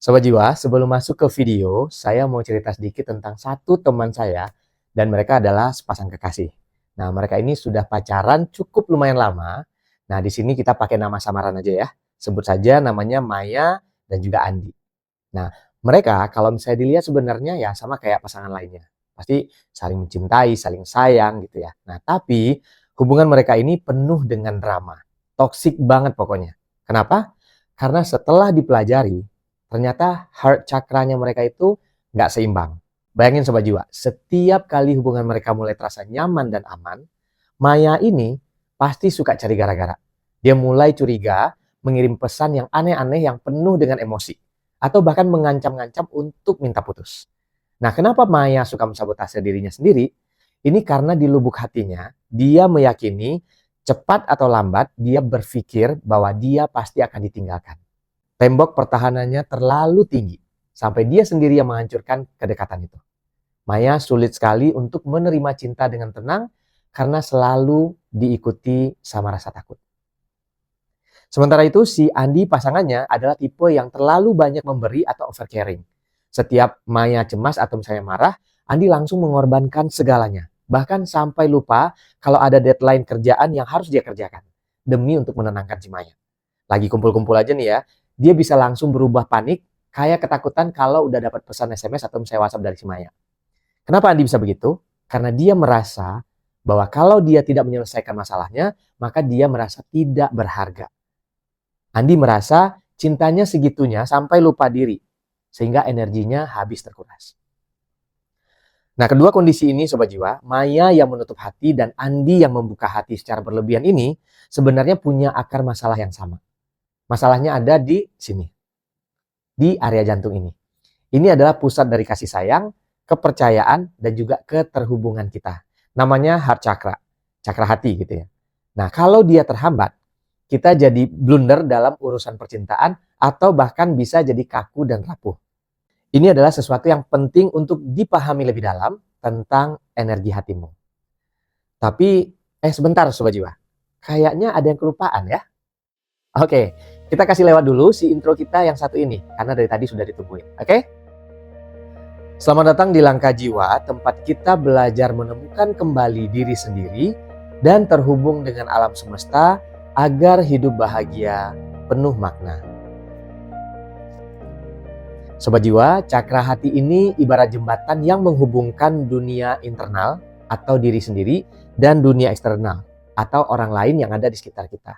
Sobat Jiwa, sebelum masuk ke video, saya mau cerita sedikit tentang satu teman saya dan mereka adalah sepasang kekasih. Nah, mereka ini sudah pacaran cukup lumayan lama. Nah, di sini kita pakai nama samaran aja ya. Sebut saja namanya Maya dan juga Andi. Nah, mereka kalau misalnya dilihat sebenarnya ya sama kayak pasangan lainnya. Pasti saling mencintai, saling sayang gitu ya. Nah, tapi hubungan mereka ini penuh dengan drama. Toksik banget pokoknya. Kenapa? Karena setelah dipelajari, ternyata heart chakranya mereka itu nggak seimbang. Bayangin Sobat Jiwa, setiap kali hubungan mereka mulai terasa nyaman dan aman, Maya ini pasti suka cari gara-gara. Dia mulai curiga, mengirim pesan yang aneh-aneh yang penuh dengan emosi. Atau bahkan mengancam-ngancam untuk minta putus. Nah, kenapa Maya suka mensabotase dirinya sendiri? Ini karena di lubuk hatinya, dia meyakini cepat atau lambat dia berpikir bahwa dia pasti akan ditinggalkan. Tembok pertahanannya terlalu tinggi, sampai dia sendiri yang menghancurkan kedekatan itu. Maya sulit sekali untuk menerima cinta dengan tenang karena selalu diikuti sama rasa takut. Sementara itu si Andi pasangannya adalah tipe yang terlalu banyak memberi atau overcaring. Setiap Maya cemas atau misalnya marah, Andi langsung mengorbankan segalanya. Bahkan sampai lupa kalau ada deadline kerjaan yang harus dia kerjakan. Demi untuk menenangkan si Maya. Lagi kumpul-kumpul aja nih ya, dia bisa langsung berubah panik, kayak ketakutan kalau udah dapat pesan SMS atau misalnya WhatsApp dari si Maya. Kenapa Andi bisa begitu? Karena dia merasa bahwa kalau dia tidak menyelesaikan masalahnya, maka dia merasa tidak berharga. Andi merasa cintanya segitunya sampai lupa diri, sehingga energinya habis terkuras. Nah, kedua kondisi ini Sobat Jiwa, Maya yang menutup hati dan Andi yang membuka hati secara berlebihan ini sebenarnya punya akar masalah yang sama. Masalahnya ada di sini, di area jantung ini. Ini adalah pusat dari kasih sayang, kepercayaan, dan juga keterhubungan kita. Namanya heart chakra, chakra hati gitu ya. Nah, kalau dia terhambat, kita jadi blunder dalam urusan percintaan atau bahkan bisa jadi kaku dan rapuh. Ini adalah sesuatu yang penting untuk dipahami lebih dalam tentang energi hatimu. Tapi, sebentar Sobat Jiwa. Kayaknya ada yang kelupaan ya. Oke, kita kasih lewat dulu si intro kita yang satu ini. Karena dari tadi sudah ditungguin. Oke? Selamat datang di Langkah Jiwa, tempat kita belajar menemukan kembali diri sendiri dan terhubung dengan alam semesta agar hidup bahagia penuh makna. Sobat Jiwa, cakra hati ini ibarat jembatan yang menghubungkan dunia internal atau diri sendiri dan dunia eksternal atau orang lain yang ada di sekitar kita.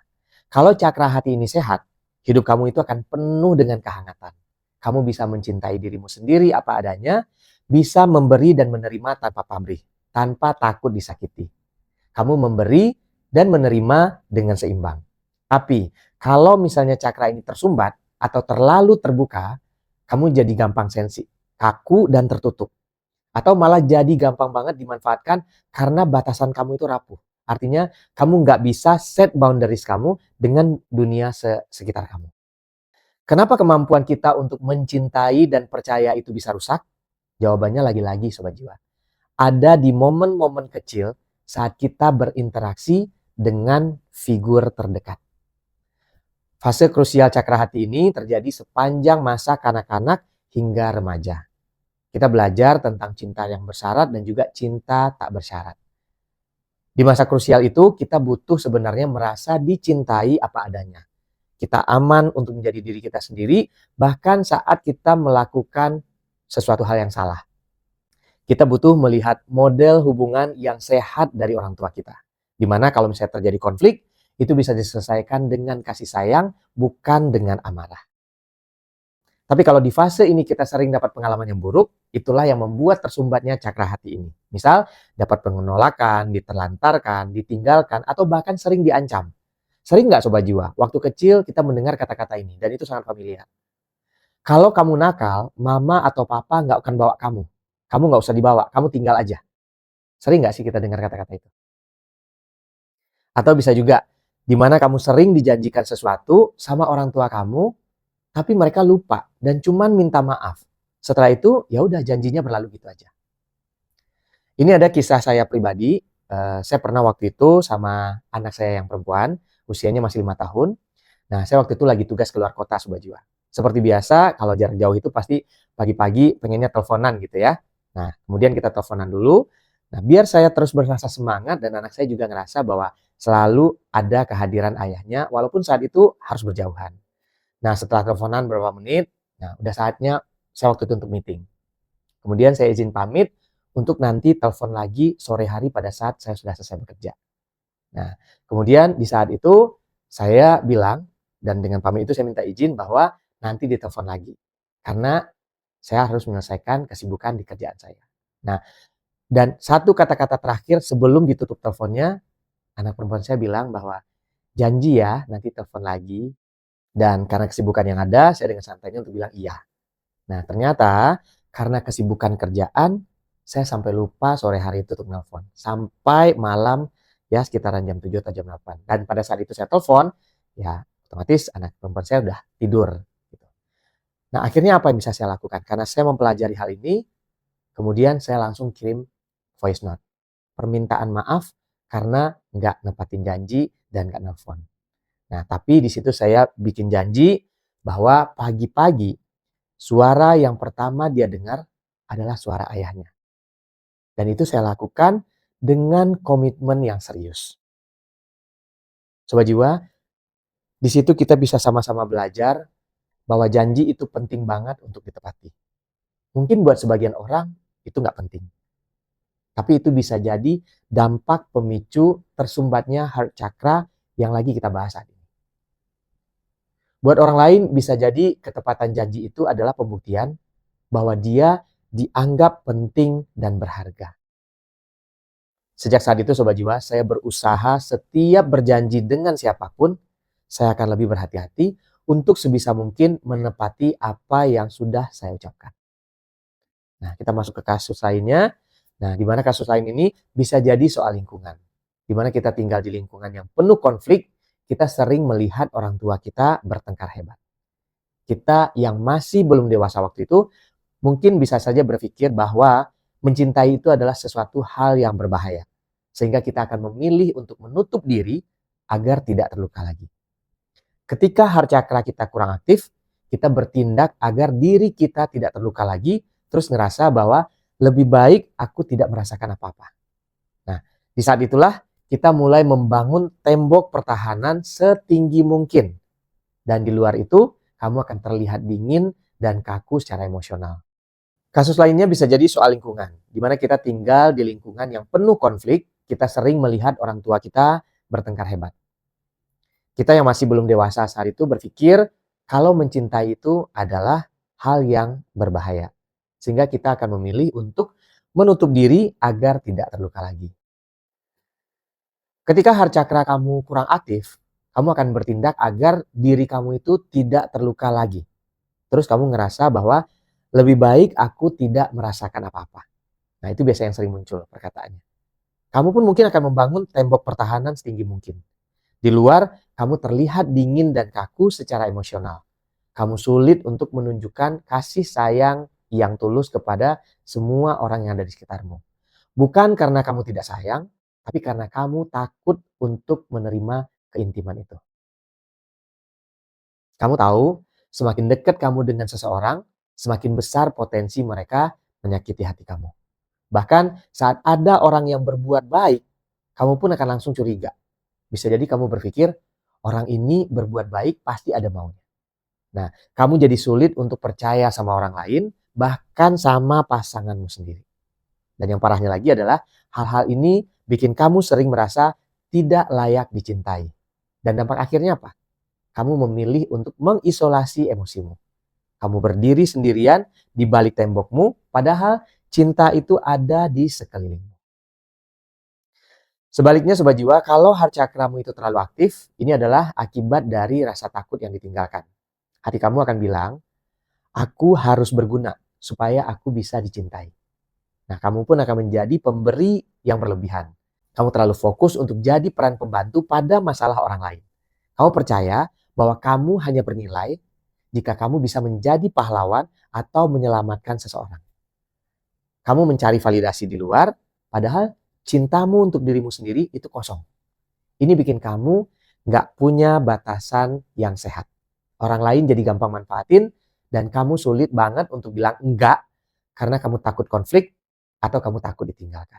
Kalau cakra hati ini sehat, hidup kamu itu akan penuh dengan kehangatan. Kamu bisa mencintai dirimu sendiri apa adanya, bisa memberi dan menerima tanpa pamrih, tanpa takut disakiti. Kamu memberi dan menerima dengan seimbang. Tapi kalau misalnya cakra ini tersumbat atau terlalu terbuka, kamu jadi gampang sensi, kaku dan tertutup. Atau malah jadi gampang banget dimanfaatkan karena batasan kamu itu rapuh. Artinya kamu nggak bisa set boundaries kamu dengan dunia sekitar kamu. Kenapa kemampuan kita untuk mencintai dan percaya itu bisa rusak? Jawabannya lagi-lagi Sobat Jiwa. Ada di momen-momen kecil saat kita berinteraksi dengan figur terdekat. Fase krusial cakra hati ini terjadi sepanjang masa kanak-kanak hingga remaja. Kita belajar tentang cinta yang bersyarat dan juga cinta tak bersyarat. Di masa krusial itu kita butuh sebenarnya merasa dicintai apa adanya. Kita aman untuk menjadi diri kita sendiri bahkan saat kita melakukan sesuatu hal yang salah. Kita butuh melihat model hubungan yang sehat dari orang tua kita. Dimana kalau misalnya terjadi konflik, itu bisa diselesaikan dengan kasih sayang, bukan dengan amarah. Tapi kalau di fase ini kita sering dapat pengalaman yang buruk, itulah yang membuat tersumbatnya cakra hati ini. Misal, dapat penolakan, diterlantarkan, ditinggalkan, atau bahkan sering diancam. Sering nggak Sobat Jiwa? Waktu kecil kita mendengar kata-kata ini, dan itu sangat familiar. Kalau kamu nakal, mama atau papa nggak akan bawa kamu. Kamu nggak usah dibawa, kamu tinggal aja. Sering nggak sih kita dengar kata-kata itu? Atau bisa juga, di mana kamu sering dijanjikan sesuatu sama orang tua kamu, tapi mereka lupa dan cuman minta maaf. Setelah itu, ya udah janjinya berlalu gitu aja. Ini ada kisah saya pribadi. Saya pernah waktu itu sama anak saya yang perempuan, usianya masih 5 tahun. Nah, saya waktu itu lagi tugas keluar kota Sobat Jiwa. Seperti biasa, kalau jarak jauh itu pasti pagi-pagi pengennya teleponan gitu ya. Nah, kemudian kita teleponan dulu. Nah, biar saya terus berasa semangat dan anak saya juga ngerasa bahwa selalu ada kehadiran ayahnya walaupun saat itu harus berjauhan. Nah, setelah teleponan beberapa menit, nah udah saatnya saya waktu itu untuk meeting. Kemudian saya izin pamit untuk nanti telepon lagi sore hari pada saat saya sudah selesai bekerja. Nah, kemudian di saat itu saya bilang, dan dengan pamit itu saya minta izin bahwa nanti ditelepon lagi. Karena saya harus menyelesaikan kesibukan di kerjaan saya. Nah, dan satu kata-kata terakhir sebelum ditutup teleponnya, anak perempuan saya bilang bahwa janji ya nanti telepon lagi. Dan karena kesibukan yang ada, saya dengan santainya untuk bilang iya. Nah, ternyata karena kesibukan kerjaan, saya sampai lupa sore hari itu untuk nelpon. Sampai malam ya sekitaran jam 7 atau jam 8. Dan pada saat itu saya telepon, ya otomatis anak perempuan saya udah tidur. Gitu. Nah, akhirnya apa yang bisa saya lakukan? Karena saya mempelajari hal ini, kemudian saya langsung kirim voice note. Permintaan maaf karena nggak nepatin janji dan nggak nelpon. Nah, tapi di situ saya bikin janji bahwa pagi-pagi suara yang pertama dia dengar adalah suara ayahnya. Dan itu saya lakukan dengan komitmen yang serius. Sobat jiwa, di situ kita bisa sama-sama belajar bahwa janji itu penting banget untuk ditepati. Mungkin buat sebagian orang itu nggak penting. Tapi itu bisa jadi dampak pemicu tersumbatnya heart chakra yang lagi kita bahas saat ini. Buat orang lain bisa jadi ketepatan janji itu adalah pembuktian bahwa dia dianggap penting dan berharga. Sejak saat itu Sobat Jiwa, saya berusaha setiap berjanji dengan siapapun, saya akan lebih berhati-hati untuk sebisa mungkin menepati apa yang sudah saya ucapkan. Nah, kita masuk ke kasus lainnya. Nah, di mana kasus lain ini bisa jadi soal lingkungan. Di mana kita tinggal di lingkungan yang penuh konflik, kita sering melihat orang tua kita bertengkar hebat. Kita yang masih belum dewasa waktu itu, mungkin bisa saja berpikir bahwa mencintai itu adalah sesuatu hal yang berbahaya. Sehingga kita akan memilih untuk menutup diri agar tidak terluka lagi. Ketika heart chakra kita kurang aktif, kita bertindak agar diri kita tidak terluka lagi, terus ngerasa bahwa lebih baik aku tidak merasakan apa-apa. Nah, di saat itulah kita mulai membangun tembok pertahanan setinggi mungkin. Dan di luar itu, kamu akan terlihat dingin dan kaku secara emosional. Kasus lainnya bisa jadi soal lingkungan, di mana kita tinggal di lingkungan yang penuh konflik, kita sering melihat orang tua kita bertengkar hebat. Kita yang masih belum dewasa saat itu berpikir kalau mencintai itu adalah hal yang berbahaya. Sehingga kita akan memilih untuk menutup diri agar tidak terluka lagi. Ketika heart chakra kamu kurang aktif, kamu akan bertindak agar diri kamu itu tidak terluka lagi. Terus kamu ngerasa bahwa lebih baik aku tidak merasakan apa-apa. Nah, itu biasa yang sering muncul perkataannya. Kamu pun mungkin akan membangun tembok pertahanan setinggi mungkin. Di luar, kamu terlihat dingin dan kaku secara emosional. Kamu sulit untuk menunjukkan kasih sayang yang tulus kepada semua orang yang ada di sekitarmu. Bukan karena kamu tidak sayang, tapi karena kamu takut untuk menerima keintiman itu. Kamu tahu, semakin dekat kamu dengan seseorang, semakin besar potensi mereka menyakiti hati kamu. Bahkan saat ada orang yang berbuat baik, kamu pun akan langsung curiga. Bisa jadi kamu berpikir, orang ini berbuat baik pasti ada maunya. Nah, kamu jadi sulit untuk percaya sama orang lain, bahkan sama pasanganmu sendiri. Dan yang parahnya lagi adalah, hal-hal ini bikin kamu sering merasa tidak layak dicintai. Dan dampak akhirnya apa? Kamu memilih untuk mengisolasi emosimu. Kamu berdiri sendirian di balik tembokmu, padahal cinta itu ada di sekelilingmu. Sebaliknya Sobat Jiwa, kalau heart chakramu itu terlalu aktif, ini adalah akibat dari rasa takut yang ditinggalkan. Hati kamu akan bilang, aku harus berguna supaya aku bisa dicintai. Nah, kamu pun akan menjadi pemberi yang berlebihan. Kamu terlalu fokus untuk jadi peran pembantu pada masalah orang lain. Kamu percaya bahwa kamu hanya bernilai jika kamu bisa menjadi pahlawan atau menyelamatkan seseorang. Kamu mencari validasi di luar, padahal cintamu untuk dirimu sendiri itu kosong. Ini bikin kamu gak punya batasan yang sehat. Orang lain jadi gampang manfaatin dan kamu sulit banget untuk bilang enggak karena kamu takut konflik atau kamu takut ditinggalkan.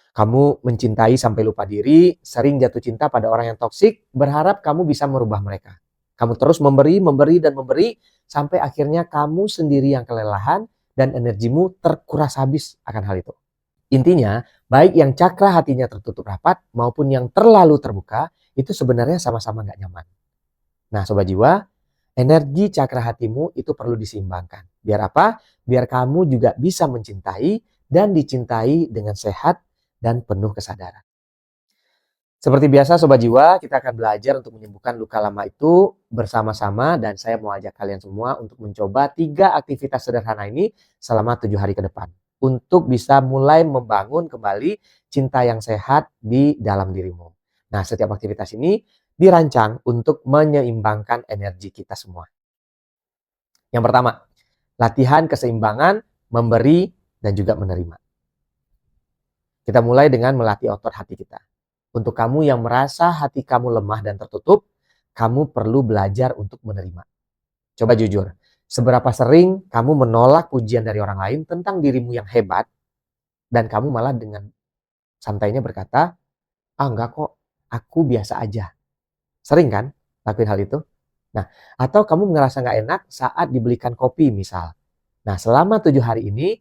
Kamu mencintai sampai lupa diri, sering jatuh cinta pada orang yang toksik, berharap kamu bisa merubah mereka. Kamu terus memberi, memberi, dan memberi, sampai akhirnya kamu sendiri yang kelelahan dan energimu terkuras habis akan hal itu. Intinya, baik yang cakra hatinya tertutup rapat maupun yang terlalu terbuka, itu sebenarnya sama-sama gak nyaman. Nah, Sobat Jiwa, energi cakra hatimu itu perlu diseimbangkan. Biar apa? Biar kamu juga bisa mencintai dan dicintai dengan sehat dan penuh kesadaran. Seperti biasa Sobat Jiwa, kita akan belajar untuk menyembuhkan luka lama itu bersama-sama dan saya mau ajak kalian semua untuk mencoba 3 aktivitas sederhana ini selama 7 hari ke depan. Untuk bisa mulai membangun kembali cinta yang sehat di dalam dirimu. Nah, setiap aktivitas ini dirancang untuk menyeimbangkan energi kita semua. Yang pertama, latihan keseimbangan, memberi, dan juga menerima. Kita mulai dengan melatih otot hati kita. Untuk kamu yang merasa hati kamu lemah dan tertutup, kamu perlu belajar untuk menerima. Coba jujur, seberapa sering kamu menolak pujian dari orang lain tentang dirimu yang hebat, dan kamu malah dengan santainya berkata, enggak kok, aku biasa aja. Sering kan lakuin hal itu? Nah, atau kamu ngerasa gak enak saat dibelikan kopi misal. Nah, selama 7 hari ini,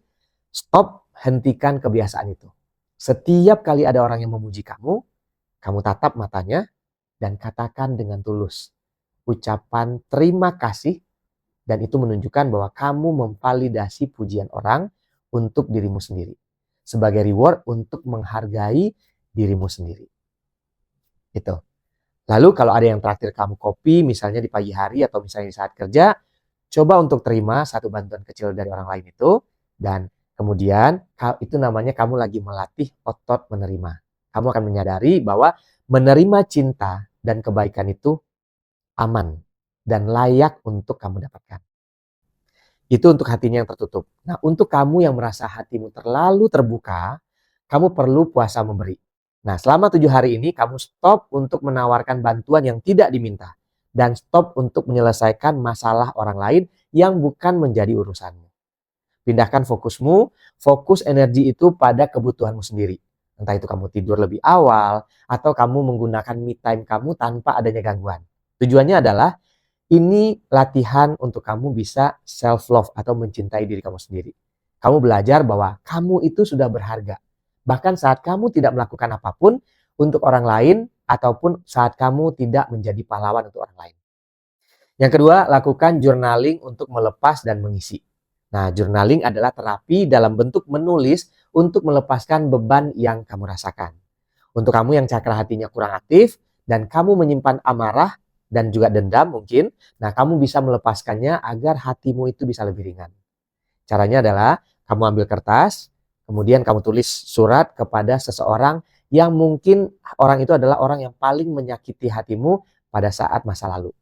stop, hentikan kebiasaan itu. Setiap kali ada orang yang memuji kamu tatap matanya dan katakan dengan tulus ucapan terima kasih, dan itu menunjukkan bahwa kamu memvalidasi pujian orang untuk dirimu sendiri sebagai reward untuk menghargai dirimu sendiri. Itu. Lalu kalau ada yang traktir kamu kopi misalnya di pagi hari atau misalnya di saat kerja, coba untuk terima satu bantuan kecil dari orang lain itu, dan kemudian itu namanya kamu lagi melatih otot menerima. Kamu akan menyadari bahwa menerima cinta dan kebaikan itu aman dan layak untuk kamu dapatkan. Itu untuk hatinya yang tertutup. Nah, untuk kamu yang merasa hatimu terlalu terbuka, kamu perlu puasa memberi. Nah, selama 7 hari ini kamu stop untuk menawarkan bantuan yang tidak diminta. Dan stop untuk menyelesaikan masalah orang lain yang bukan menjadi urusanmu. Pindahkan fokusmu, fokus energi itu pada kebutuhanmu sendiri. Entah itu kamu tidur lebih awal, atau kamu menggunakan me time kamu tanpa adanya gangguan. Tujuannya adalah, ini latihan untuk kamu bisa self-love atau mencintai diri kamu sendiri. Kamu belajar bahwa kamu itu sudah berharga. Bahkan saat kamu tidak melakukan apapun untuk orang lain, ataupun saat kamu tidak menjadi pahlawan untuk orang lain. Yang kedua, lakukan journaling untuk melepas dan mengisi. Nah, journaling adalah terapi dalam bentuk menulis untuk melepaskan beban yang kamu rasakan. Untuk kamu yang cakra hatinya kurang aktif dan kamu menyimpan amarah dan juga dendam mungkin, nah kamu bisa melepaskannya agar hatimu itu bisa lebih ringan. Caranya adalah kamu ambil kertas, kemudian kamu tulis surat kepada seseorang yang mungkin orang itu adalah orang yang paling menyakiti hatimu pada saat masa lalu.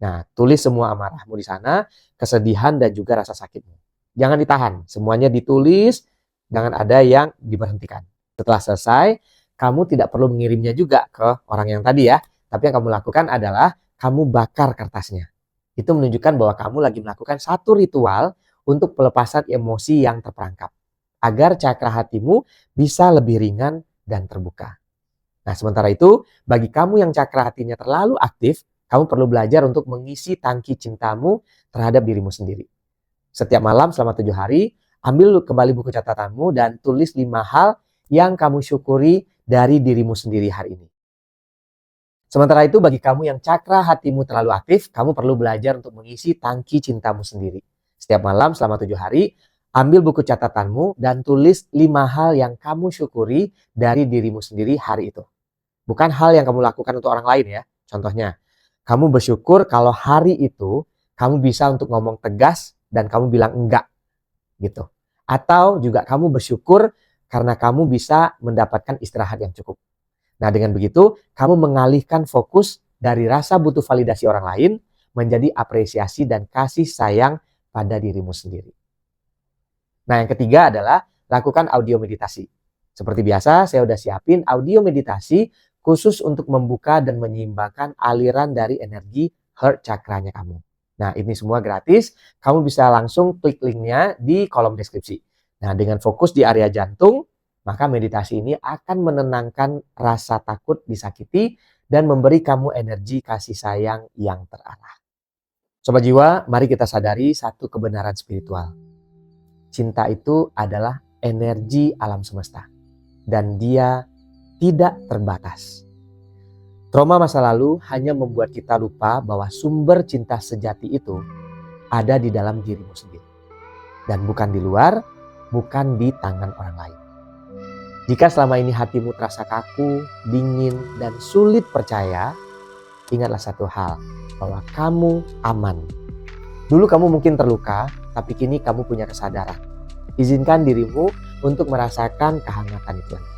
Nah, tulis semua amarahmu di sana, kesedihan dan juga rasa sakitmu. Jangan ditahan, semuanya ditulis, jangan ada yang diberhentikan. Setelah selesai, kamu tidak perlu mengirimnya juga ke orang yang tadi ya. Tapi yang kamu lakukan adalah kamu bakar kertasnya. Itu menunjukkan bahwa kamu lagi melakukan satu ritual untuk pelepasan emosi yang terperangkap. Agar cakra hatimu bisa lebih ringan dan terbuka. Nah, sementara itu, bagi kamu yang cakra hatinya terlalu aktif, kamu perlu belajar untuk mengisi tangki cintamu terhadap dirimu sendiri. Setiap malam selama 7 hari, ambil kembali buku catatanmu dan tulis 5 hal yang kamu syukuri dari dirimu sendiri hari ini. Sementara itu, bagi kamu yang cakra hatimu terlalu aktif, kamu perlu belajar untuk mengisi tangki cintamu sendiri. Setiap malam selama 7 hari, ambil buku catatanmu dan tulis 5 hal yang kamu syukuri dari dirimu sendiri hari itu. Bukan hal yang kamu lakukan untuk orang lain ya. Contohnya, kamu bersyukur kalau hari itu kamu bisa untuk ngomong tegas dan kamu bilang enggak gitu. Atau juga kamu bersyukur karena kamu bisa mendapatkan istirahat yang cukup. Nah, dengan begitu kamu mengalihkan fokus dari rasa butuh validasi orang lain menjadi apresiasi dan kasih sayang pada dirimu sendiri. Nah, yang ketiga adalah lakukan audio meditasi. Seperti biasa, saya udah siapin audio meditasi khusus untuk membuka dan menyeimbangkan aliran dari energi heart chakranya kamu. Nah, ini semua gratis. Kamu bisa langsung klik linknya di kolom deskripsi. Nah, dengan fokus di area jantung, maka meditasi ini akan menenangkan rasa takut disakiti dan memberi kamu energi kasih sayang yang terarah. Sobat Jiwa, mari kita sadari satu kebenaran spiritual. Cinta itu adalah energi alam semesta dan dia tidak terbatas. Trauma masa lalu hanya membuat kita lupa bahwa sumber cinta sejati itu ada di dalam dirimu sendiri. Dan bukan di luar, bukan di tangan orang lain. Jika selama ini hatimu terasa kaku, dingin, dan sulit percaya, ingatlah satu hal, bahwa kamu aman. Dulu kamu mungkin terluka, tapi kini kamu punya kesadaran. Izinkan dirimu untuk merasakan kehangatan itu lagi.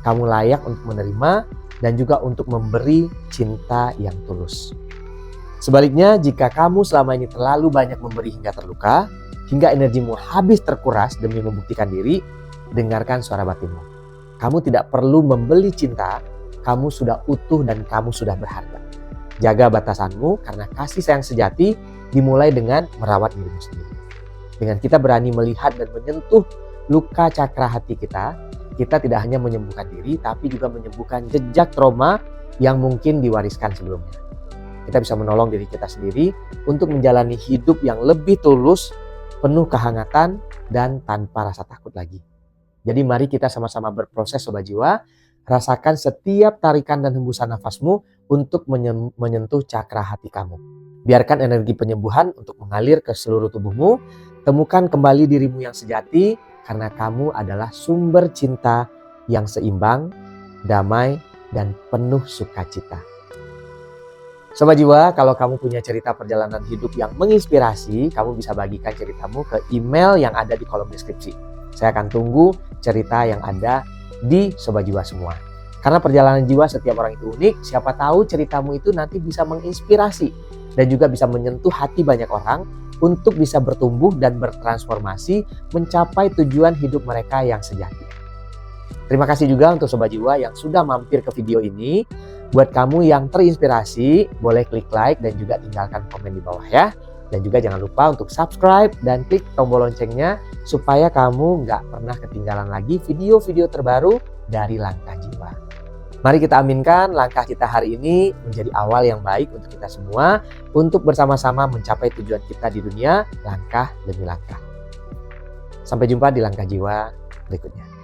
Kamu layak untuk menerima dan juga untuk memberi cinta yang tulus. Sebaliknya, jika kamu selama ini terlalu banyak memberi hingga terluka, hingga energimu habis terkuras demi membuktikan diri, dengarkan suara batinmu. Kamu tidak perlu membeli cinta, kamu sudah utuh dan kamu sudah berharga. Jaga batasanmu karena kasih sayang sejati dimulai dengan merawat dirimu sendiri. Dengan kita berani melihat dan menyentuh luka cakra hati kita tidak hanya menyembuhkan diri tapi juga menyembuhkan jejak trauma yang mungkin diwariskan sebelumnya. Kita bisa menolong diri kita sendiri untuk menjalani hidup yang lebih tulus, penuh kehangatan dan tanpa rasa takut lagi. Jadi mari kita sama-sama berproses Sobat Jiwa, rasakan setiap tarikan dan hembusan nafasmu untuk menyentuh cakra hati kamu. Biarkan energi penyembuhan untuk mengalir ke seluruh tubuhmu. Temukan kembali dirimu yang sejati karena kamu adalah sumber cinta yang seimbang, damai, dan penuh sukacita. Sobat Jiwa, kalau kamu punya cerita perjalanan hidup yang menginspirasi, kamu bisa bagikan ceritamu ke email yang ada di kolom deskripsi. Saya akan tunggu cerita yang ada di Sobat Jiwa semua. Karena perjalanan jiwa setiap orang itu unik, siapa tahu ceritamu itu nanti bisa menginspirasi dan juga bisa menyentuh hati banyak orang untuk bisa bertumbuh dan bertransformasi mencapai tujuan hidup mereka yang sejati. Terima kasih juga untuk Sobat Jiwa yang sudah mampir ke video ini. Buat kamu yang terinspirasi, boleh klik like dan juga tinggalkan komen di bawah ya. Dan juga jangan lupa untuk subscribe dan klik tombol loncengnya supaya kamu nggak pernah ketinggalan lagi video-video terbaru dari Langkah Jiwa. Mari kita aminkan langkah kita hari ini menjadi awal yang baik untuk kita semua untuk bersama-sama mencapai tujuan kita di dunia langkah demi langkah. Sampai jumpa di Langkah Jiwa berikutnya.